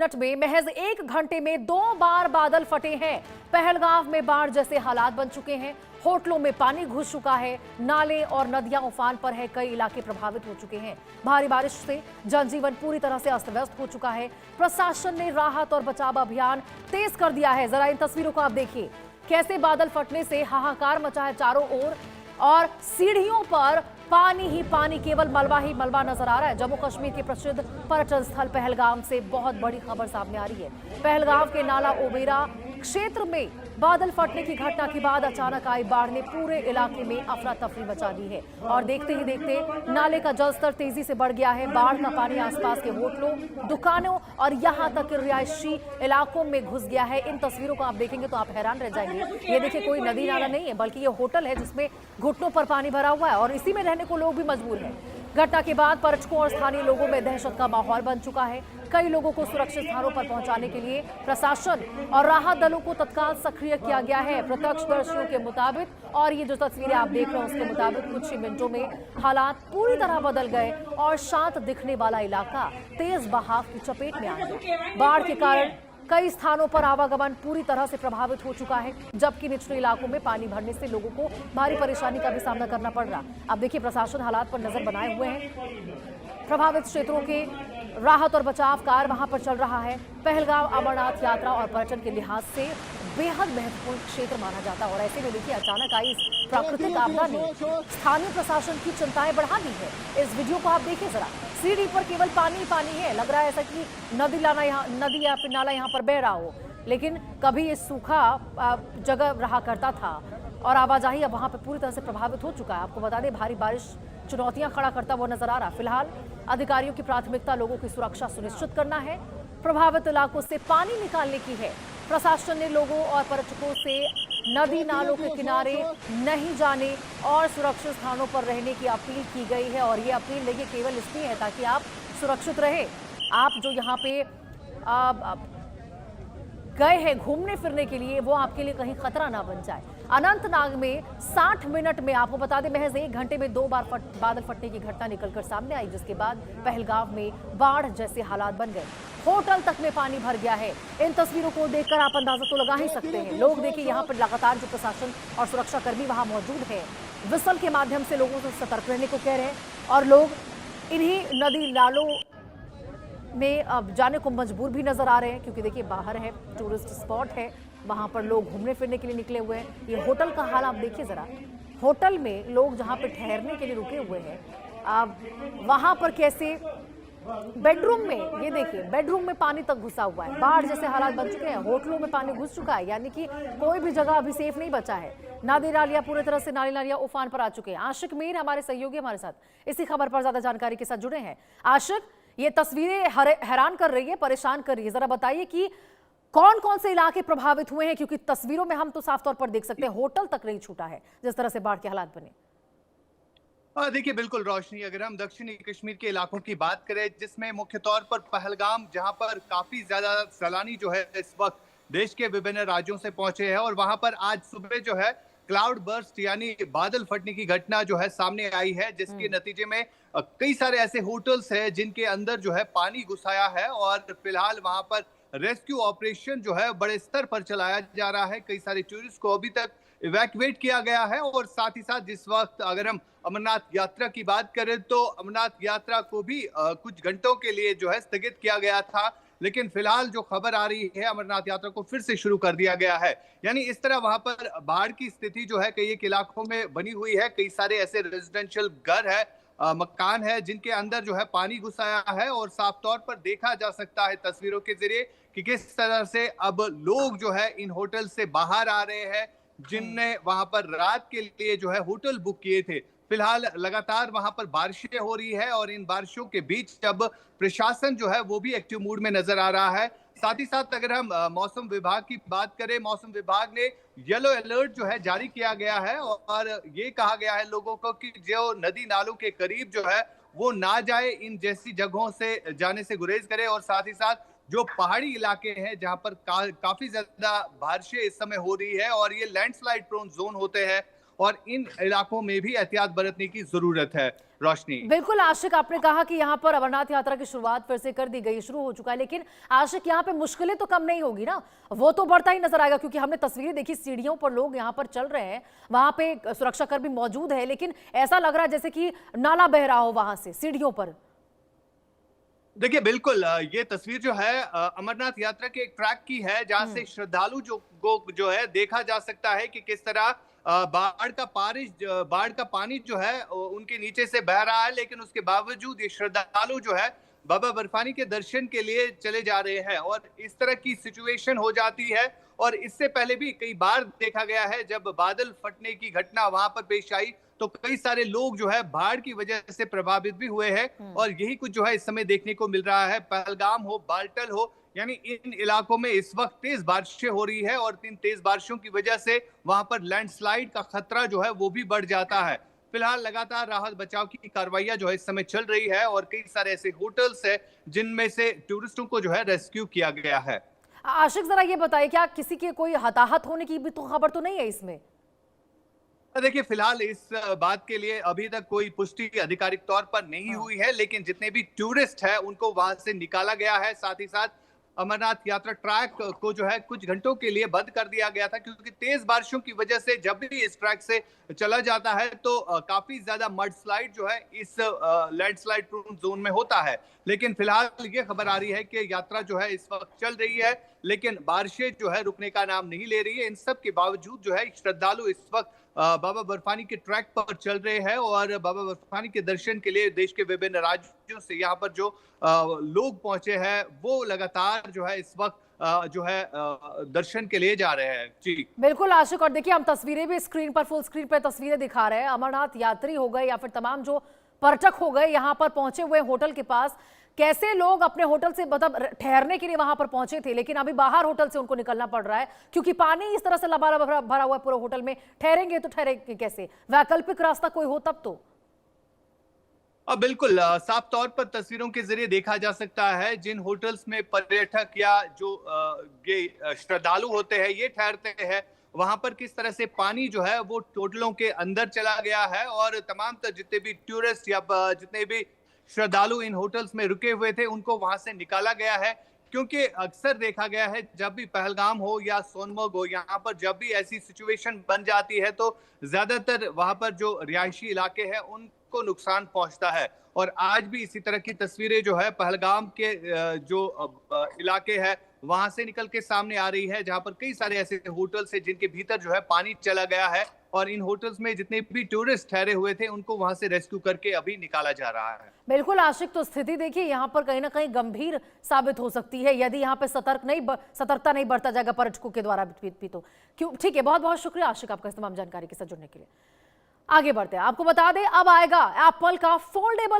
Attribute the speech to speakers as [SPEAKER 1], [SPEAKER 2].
[SPEAKER 1] Minute में महज 1 घंटे में 2 बार बादल फटे हैं। पहलगाम में बाढ़ जैसे हालात बन चुके हैं। होटलों में पानी घुस चुका है। नाले और नदियां उफान पर है। कई इलाके प्रभावित हो चुके हैं। भारी बारिश से जनजीवन पूरी तरह से अस्त व्यस्त हो चुका है। प्रशासन ने राहत और बचाव अभियान तेज कर दिया है। जरा इन तस्वीरों को आप देखिए, कैसे बादल फटने से हाहाकार मचा है चारों ओर और सीढ़ियों पर पानी ही पानी, केवल मलबा ही मलबा नजर आ रहा है। जम्मू कश्मीर के प्रसिद्ध पर्यटन स्थल पहलगाम से बहुत बड़ी खबर सामने आ रही है। पहलगाम के नाला ओबेरा क्षेत्र में बादल फटने की घटना के बाद अचानक आई बाढ़ ने पूरे इलाके में अफरा तफरी मचा दी है और देखते ही देखते नाले का जलस्तर तेजी से बढ़ गया है। बाढ़ का पानी आसपास के होटलों, दुकानों और यहां तक कि रिहायशी इलाकों में घुस गया है। इन तस्वीरों को आप देखेंगे तो आप हैरान रह जाएंगे। ये देखिए, कोई नदी नाला नहीं है बल्कि ये होटल है जिसमें घुटनों पर पानी भरा हुआ है और इसी में रहने को लोग भी मजबूर हैं। घटना के बाद पर्यटकों और स्थानीय लोगों में दहशत का माहौल बन चुका है। कई लोगों को सुरक्षित स्थानों पर पहुंचाने के लिए प्रशासन और राहत दलों को तत्काल सक्रिय किया गया है। प्रत्यक्षदर्शियों के मुताबिक और ये जो तस्वीरें आप देख रहे हो उसके मुताबिक कुछ ही मिनटों में हालात पूरी तरह बदल गए और शांत दिखने वाला इलाका तेज बहाव की चपेट में आ गया। बाढ़ के कारण कई स्थानों पर आवागमन पूरी तरह से प्रभावित हो चुका है, जबकि निचले इलाकों में पानी भरने से लोगों को भारी परेशानी का भी सामना करना पड़ रहा। अब देखिए, प्रशासन हालात पर नजर बनाए हुए हैं। प्रभावित क्षेत्रों के राहत और बचाव कार्य वहां पर चल रहा है। पहलगाम अमरनाथ यात्रा और पर्यटन के लिहाज से बेहद महत्वपूर्ण क्षेत्र माना जाता है और ऐसे में देखिए, अचानक आई इस प्राकृतिक आपदा ने स्थानीय प्रशासन की चिंताएं बढ़ा दी है। इस वीडियो को आप देखिए जरा, सीढ़ी पर केवल पानी ही पानी है। लग रहा है ऐसा कि नदी या फिर नाला यहाँ पर बह रहा हो, लेकिन कभी ये सूखा जगह रहा करता था और आवाजाही अब वहां पर पूरी तरह से प्रभावित हो चुका है। आपको बता दें, भारी बारिश चुनौतियां खड़ा करता हुआ नजर आ रहा। फिलहाल अधिकारियों की प्राथमिकता लोगों की सुरक्षा सुनिश्चित करना है, प्रभावित इलाकों से पानी निकालने की है। प्रशासन ने लोगों और पर्यटकों से नदी नालों के किनारे नहीं जाने और सुरक्षित स्थानों पर रहने की अपील की गई है और ये अपील देखिए केवल इसलिए है ताकि आप सुरक्षित रहे। आप जो यहाँ पे गए हैं घूमने फिरने के लिए, वो आपके लिए कहीं खतरा ना बन जाए। अनंतनाग में 60 मिनट में, आपको बता दें, महज 1 घंटे में 2 बार बादल फटने की घटना निकलकर सामने आई, जिसके बाद पहलगाम में बाढ़ जैसे हालात बन गए। होटल तक में पानी भर गया है। इन तस्वीरों को देखकर आप अंदाजा तो लगा ही सकते हैं। लोग देखिए, यहाँ पर लगातार जो प्रशासन और सुरक्षा कर्मी वहां मौजूद है, विसल के माध्यम से लोगों से सतर्क रहने को कह रहे हैं और लोग इन्हीं नदी नालों में अब जाने को मजबूर भी नजर आ रहे हैं, क्योंकि देखिए बाहर है, टूरिस्ट स्पॉट है, वहां पर लोग घूमने फिरने के लिए निकले हुए हैं। ये होटल का हाल आप देखिए जरा, होटल में लोग जहां पे ठहरने के लिए रुके हुए हैं, अब वहां पर कैसे बेडरूम में, ये देखिए बेडरूम में पानी तक घुसा हुआ है। बाढ़ जैसे हालात बन चुके हैं। होटलों में पानी घुस चुका है, यानी कि कोई भी जगह अभी सेफ नहीं बचा है। नाली नालियां पूरी तरह से नालियां उफान पर आ चुके हैं। आशिक मीर हमारे सहयोगी हमारे साथ इसी खबर पर ज्यादा जानकारी के साथ जुड़े हैं। आशिक, ये तस्वीरें हैरान कर रही है, परेशान कर रही है। जरा बताइए कि कौन कौन से इलाके प्रभावित हुए हैं, क्योंकि तस्वीरों में हम तो साफ तौर पर देख सकते हैं होटल तक नहीं छूटा है जिस तरह से बाढ़ के हालात बने।
[SPEAKER 2] देखिए, बिल्कुल रोशनी, अगर हम दक्षिणी कश्मीर के इलाकों की बात करें, जिसमें मुख्य तौर पर पहलगाम, जहां पर काफी ज्यादा सैलानी जो है इस वक्त देश के विभिन्न राज्यों से पहुंचे हैं और वहां पर आज सुबह जो है क्लाउड बर्स्ट यानी बादल फटने की घटना जो है सामने आई है, जिसके नतीजे में कई सारे ऐसे होटल्स हैं जिनके अंदर जो है पानी घुस आया है और फिलहाल वहां पर रेस्क्यू ऑपरेशन जो है बड़े स्तर पर चलाया जा रहा है। कई सारे टूरिस्ट को अभी तक इवैक्यूएट किया गया है और साथ ही साथ जिस वक्त अगर हम अमरनाथ यात्रा की बात करें तो अमरनाथ यात्रा को भी कुछ घंटों के लिए जो है स्थगित किया गया था, लेकिन फिलहाल जो खबर आ रही है अमरनाथ यात्रा को फिर से शुरू कर दिया गया है। यानी इस तरह वहां पर बाढ़ की स्थिति जो है कई एक इलाकों में बनी हुई है। कई सारे ऐसे रेजिडेंशियल घर है, मकान है, जिनके अंदर जो है पानी घुस आया है और साफ तौर पर देखा जा सकता है तस्वीरों के जरिए कि किस तरह से अब लोग जो है इन होटल से बाहर आ रहे हैं, जिनने वहां पर रात के लिए जो है होटल बुक किए थे। फिलहाल लगातार वहां पर बारिशें हो रही है और इन बारिशों के बीच अब प्रशासन जो है वो भी एक्टिव मूड में नजर आ रहा है। साथ ही साथ अगर हम मौसम विभाग की बात करें, मौसम विभाग ने येलो अलर्ट जो है जारी किया गया है और ये कहा गया है लोगों को कि जो नदी नालों के करीब जो है वो ना जाए, इन जैसी जगहों से जाने से गुरेज करे और साथ ही साथ जो पहाड़ी इलाके हैं जहां पर काफी ज्यादा बारिशें इस समय हो रही है और ये लैंडस्लाइड प्रोन जोन होते हैं और इन इलाकों में भी एहतियात बरतने की जरूरत है। रोशनी।
[SPEAKER 1] बिल्कुल आशिक, आपने कहा कि यहाँ पर अमरनाथ यात्रा की शुरुआत फिर से कर दी गई, शुरू हो चुका है, लेकिन आशिक यहाँ पे मुश्किलें तो कम नहीं होगी ना, वो तो बढ़ता ही नजर आएगा, क्योंकि हमने तस्वीरें देखी, सीढ़ियों पर लोग यहाँ पर चल रहे हैं, वहां पे सुरक्षाकर्मी मौजूद है, लेकिन ऐसा लग रहा है जैसे कि नाला बह रहा हो वहां से सीढ़ियों पर।
[SPEAKER 2] देखिए बिल्कुल, ये तस्वीर जो है अमरनाथ यात्रा के एक ट्रैक की है, जहां से श्रद्धालु जो है देखा जा सकता है कि किस तरह बाढ़ का पानी जो है उनके नीचे से बह रहा है, लेकिन उसके बावजूद ये श्रद्धालु जो है बाबा बर्फानी के दर्शन के लिए चले जा रहे हैं। और इस तरह की सिचुएशन हो जाती है, और इससे पहले भी कई बार देखा गया है जब बादल फटने की घटना वहां पर पेश आई, तो कई सारे लोग जो है बाढ़ की वजह से प्रभावित भी हुए हैं। और यही कुछ जो है इस समय देखने को मिल रहा है। पहलगाम हो, बाल्टल हो, यानी इन इलाकों में इस वक्त तेज बारिशें हो रही है, और इन तेज बारिशों की वजह से वहां पर लैंडस्लाइड का खतरा जो है वो भी बढ़ जाता है। फिलहाल लगातार राहत बचाव की कार्रवाइयां जो है इस समय चल रही है, और कई सारे ऐसे होटल्स है जिनमें से टूरिस्टों को जो है रेस्क्यू किया गया है।
[SPEAKER 1] आशिक, जरा ये बताइए, क्या किसी के कोई हताहत होने की भी तो खबर तो नहीं है इसमें?
[SPEAKER 2] देखिए फिलहाल इस बात के लिए अभी तक कोई पुष्टि आधिकारिक तौर पर नहीं हुई है, लेकिन जितने भी टूरिस्ट हैं उनको वहां से निकाला गया है। साथ ही साथ अमरनाथ यात्रा ट्रैक को जो है कुछ घंटों के लिए बंद कर दिया गया था, क्योंकि तेज बारिशों की वजह से जब भी इस ट्रैक से चला जाता है तो काफी ज्यादा मड स्लाइड जो है इस लैंडस्लाइड प्रोन जोन में होता है। लेकिन फिलहाल ये खबर आ रही है कि यात्रा जो है इस वक्त चल रही है, लेकिन बारिशें जो है रुकने का नाम नहीं ले रही है। इन सब के बावजूद जो है श्रद्धालु इस वक्त बाबा बर्फानी के ट्रैक पर चल रहे हैं, और बाबा बर्फानी के दर्शन के लिए देश के विभिन्न राज्यों से यहाँ पर जो लोग पहुंचे हैं वो लगातार जो है इस वक्त जो है दर्शन के लिए जा रहे हैं। जी
[SPEAKER 1] बिल्कुल आशिक, और देखिए हम तस्वीरें भी स्क्रीन पर, फुल स्क्रीन पर तस्वीरें दिखा रहे हैं। अमरनाथ यात्री हो गए या फिर तमाम जो पर्यटक हो गए यहाँ पर पहुंचे हुए होटल के पास, कैसे लोग अपने होटल से मतलब ठहरने के लिए वहां पर पहुंचे थे, लेकिन अभी बाहर होटल से उनको निकलना पड़ रहा है, क्योंकि पानी इस तरह से लबालब भरा हुआ है पूरे होटल में। ठहरेंगे तो ठहरेंगे कैसे? वैकल्पिक रास्ता कोई हो तब तो।
[SPEAKER 2] बिल्कुल, साफ तौर पर तस्वीरों के जरिए देखा जा सकता है जिन होटल्स में पर्यटक या जो ये श्रद्धालु होते हैं ये ठहरते हैं, वहां पर किस तरह से पानी जो है वो होटलों के अंदर चला गया है, और तमाम जितने भी टूरिस्ट या जितने भी श्रद्धालु इन होटल्स में रुके हुए थे उनको वहां से निकाला गया है। क्योंकि अक्सर देखा गया है जब भी पहलगाम हो या सोनमर्ग हो, यहाँ पर जब भी ऐसी सिचुएशन बन जाती है तो ज्यादातर वहां पर जो रिहायशी इलाके हैं उनको नुकसान पहुंचता है। और आज भी इसी तरह की तस्वीरें जो है पहलगाम के जो इलाके है वहां से निकल के सामने आ रही है, जहां पर कई सारे ऐसे होटल्स हैं जिनके भीतर जो है पानी चला गया है, और इन होटल्स में जितने भी टूरिस्ट ठहरे हुए थे उनको वहां से रेस्क्यू करके अभी निकाला जा रहा है।
[SPEAKER 1] बिल्कुल आशिक, तो स्थिति देखिए यहाँ पर कहीं ना कहीं गंभीर साबित हो सकती है यदि यहाँ पे सतर्कता नहीं बरता जाएगा पर्यटकों के द्वारा भी तो क्यों। ठीक है, बहुत बहुत शुक्रिया आशिक आपका इस तमाम जानकारी के साथ जुड़ने के लिए। आगे बढ़ते हैं, आपको बता दें अब आएगा एप्पल का फोल्डेबल